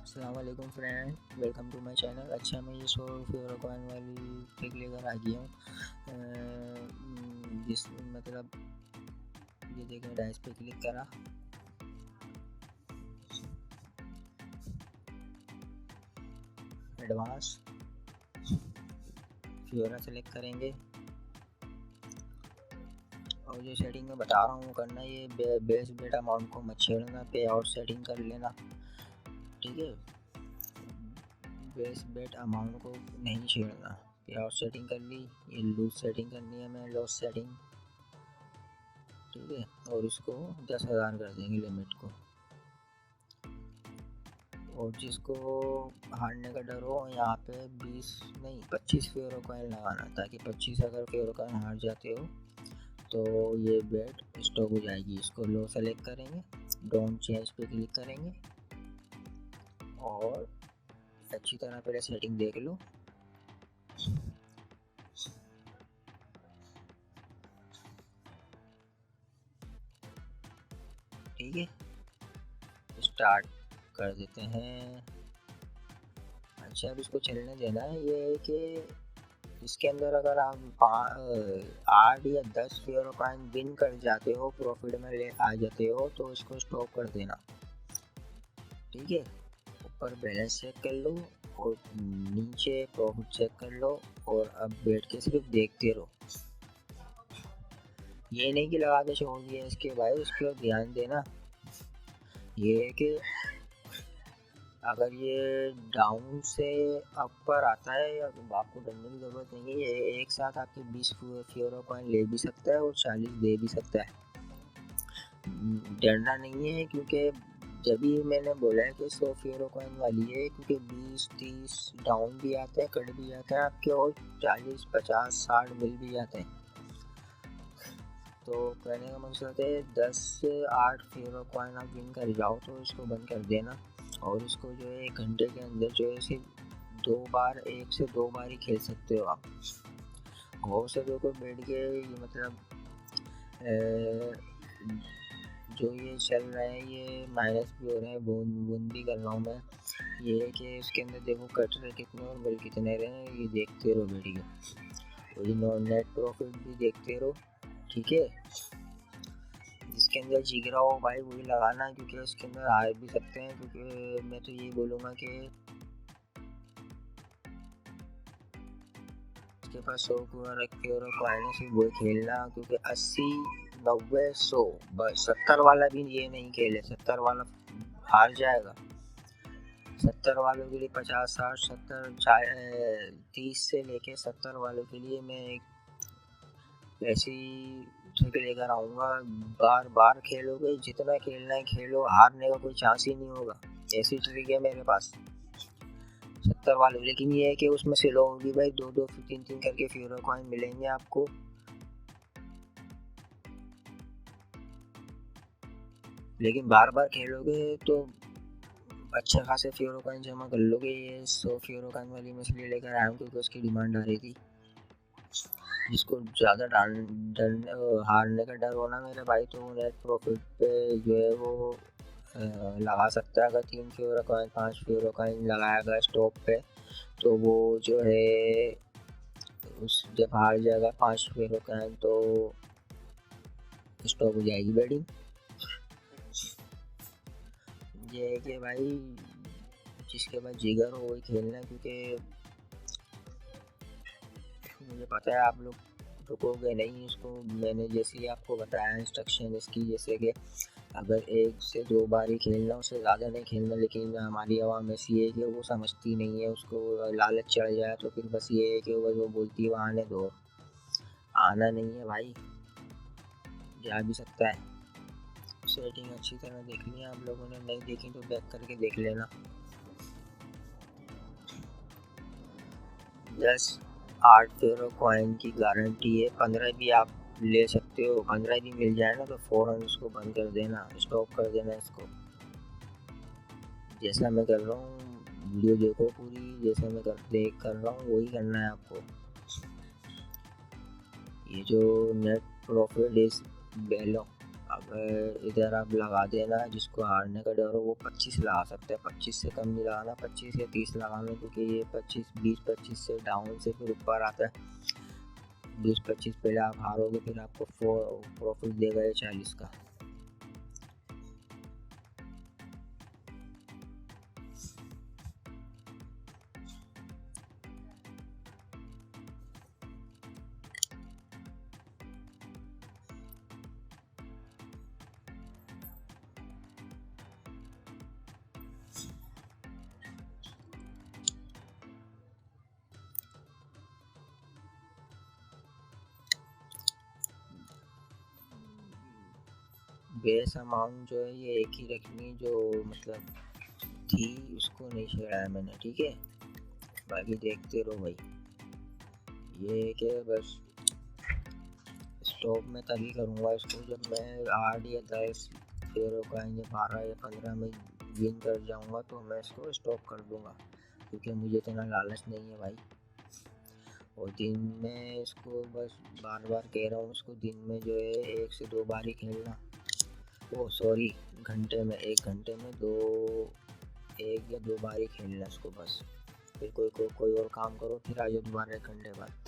अस्सलाम वालेकुम friend, welcome to my channel. अच्छा, मैं ये 100 फेवरो कॉइन वाली ट्रिक लेकर आ गया हूँ। जिस मतलब ये देखें, डाइस पे क्लिक करा, एडवांस फियोरा सेलेक्ट करेंगे और जो सेटिंग में बता रहा हूँ करना, ये बेस बेट अमाउंट को मत छेड़ना, पे आउट सेटिंग कर लेना, ठीक है। बेस बेट अमाउंट को नहीं छेड़ना, पे आउट सेटिंग कर ली। ये लूज सेटिंग करनी है, मैं लॉस सेटिंग, ठीक है। और इसको 10,000 कर देंगे लिमिट को। और जिसको हारने का डर हो, यहाँ पे 20 नहीं 25 फेवरो कॉइन लगाना, ताकि 25 अगर फेवरो कॉइन हार जाते हो तो ये बेट स्टॉप हो जाएगी। इसको लो सेलेक्ट करेंगे, डोंट चेंज पे क्लिक करेंगे और अच्छी तरह पहले सेटिंग देख लो। ठीक है, स्टार्ट कर देते हैं। अच्छा, अब इसको चलने देना है। ये है कि इसके अंदर अगर आप 8 या 10 फेवरो कॉइन विन कर जाते हो, प्रॉफिट में ले आ जाते हो, तो इसको स्टॉप कर देना, ठीक है। ऊपर बैलेंस चेक कर लो और नीचे प्रॉफिट चेक कर लो और अब बैठ के सिर्फ देखते रहो। ये नहीं कि लगा के छोड़ दिया इसके भाई, उसके ऊपर ध्यान देना। ये है कि अगर ये डाउन से अपर आता है या आपको डरने की ज़रूरत नहीं है। ये एक साथ आपके 20 फेवरो कॉइन ले भी सकता है और 40 दे भी सकता है। डरना नहीं है, क्योंकि जब भी मैंने बोला है कि 100 फेवरो कॉइन वाली है, क्योंकि 20-30 डाउन भी आता है, कट भी जाता है आपके, और 40-50-60 मिल भी जाते हैं। तो कहने का मकसद है 10 से 8 फेवरो कॉइन आप विन कर जाओ तो इसको बंद कर देना। और इसको जो है 1 घंटे के अंदर जो है सिर्फ 1 से 2 बार ही खेल सकते हो आप। गौर से देखो बैठ के, मतलब जो ये चल रहा है, ये माइनस भी हो रहे हैं, बूंद भी कर रहा हूँ मैं। ये है कि इसके अंदर देखो कट रहे कितने और बिल कितने रहे हैं, ये देखते रहो बैठ के। और ये नेट प्रॉफिट भी देखते रहो, ठीक है। जिसके अंदर जिगरा हो भाई वही लगाना, क्योंकि इसके अंदर हार भी सकते हैं। क्योंकि मैं तो ये बोलूँगा कि इसके पास 100 फेवरो कॉइन है, सिर्फ वही खेलना। क्योंकि 80, 90, 100 बस, 70 वाला भी ये नहीं खेले, 70 वाला हार जाएगा। 70 वालों के लिए 50, 60, 70, 30 से लेके 70 वालों के लिए मैं एक ऐसी ट्रिक लेकर आऊँगा। बार बार खेलोगे, जितना खेलना है खेलो, हारने का कोई चांस ही नहीं होगा। ऐसी ट्रिक है मेरे पास 70 वाले। लेकिन ये है कि उसमें से लो होगी भाई, 2-2 3-3 करके फेवरो कॉइन मिलेंगे आपको। लेकिन बार बार खेलोगे तो अच्छे खासे फेवरो कॉइन जमा कर लोगे। ये 100 फेवरो कॉइन वाली मैं इसलिए लेकर आया हूँ क्योंकि उसकी डिमांड आ रही थी। जिसको ज़्यादा हारने का डर हो ना मेरे भाई, तो नेट प्रॉफिट पे जो है वो लगा सकता है। अगर 3 फेवरो कॉइन 5 फेवरो कॉइन लगाएगा स्टॉप पे, तो वो जो है उस जब हार जाएगा 5 फेवरो कॉइन तो स्टॉप हो जाएगी बैटिंग। ये है कि भाई जिसके पास जिगर हो वही खेलना, क्योंकि मुझे पता है आप लोग रुकोगे नहीं इसको। मैंने जैसे ही आपको बताया इंस्ट्रक्शन इसकी, जैसे कि अगर 1 से 2 बार ही खेलना, उससे ज़्यादा नहीं खेलना। लेकिन हमारी आवाम ऐसी है कि वो समझती नहीं है, उसको लालच चढ़ जाए तो फिर बस ये है कि बस वो बोलती है आने दो। आना नहीं है भाई, जा भी सकता है। सेटिंग अच्छी तरह देख ली आप लोगों ने, नहीं देखी तो बैक करके देख लेना। 10-8 फेवरो कॉइन की गारंटी है। 15 भी आप ले सकते हो, 15 भी मिल जाए ना तो फ़ौरन इसको बंद कर देना, स्टॉप कर देना इसको। जैसा मैं कर रहा हूँ वीडियो देखो पूरी, जैसा मैं कर रहा हूँ वही करना है आपको। ये जो नेट प्रॉफिट इस बेलो अब इधर आप लगा देना, जिसको हारने का डर हो वो 25 लगा सकते हैं, 25 से कम नहीं लगाना, 25 या 30 लगाना, क्योंकि ये 20-25 से डाउन से फिर ऊपर आता है। 20-25 पहले आप हारोगे, फिर आपको प्रॉफिट देगा ये 40 का। बेस अमाउंट जो है ये एक ही रखनी, जो मतलब थी उसको नहीं छेड़ा है मैंने, ठीक है। बाकी देखते रहो भाई। ये क्या बस स्टॉप में तभी करूँगा इसको जब मैं 8 या 10 फेयर कॉइन या 12 या 15 में विन कर जाऊँगा, तो मैं इसको स्टॉप कर दूँगा, क्योंकि मुझे इतना लालच नहीं है भाई। और दिन में इसको बस बार बार कह रहा हूँ, इसको दिन में जो है 1 से 2 बार ही खेलना। ओ सॉरी, घंटे में 1 घंटे में 1 या 2 बार ही खेलना इसको बस। फिर कोई और काम करो, फिर आ जाओ दोबारा 1 घंटे बाद।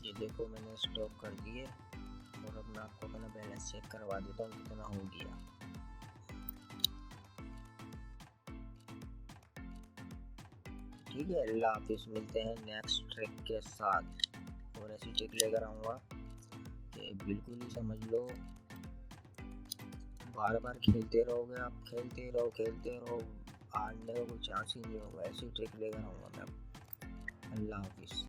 ये देखो मैंने स्टॉप कर दिए और अब मैं आपको अपना बैलेंस चेक करवा देता हूँ कितना हो गया। ठीक है, अल्लाह हाफिज़, मिलते हैं नेक्स्ट ट्रिक के साथ और ऐसी ट्रिक लेकर आऊँगा कि बिल्कुल ही समझ लो, बार बार खेलते रहोगे आप, खेलते रहो, हारने का कोई चांस ही नहीं होगा। ऐसी ट्रिक लेकर आऊँगा मैं। अल्लाह हाफिज़।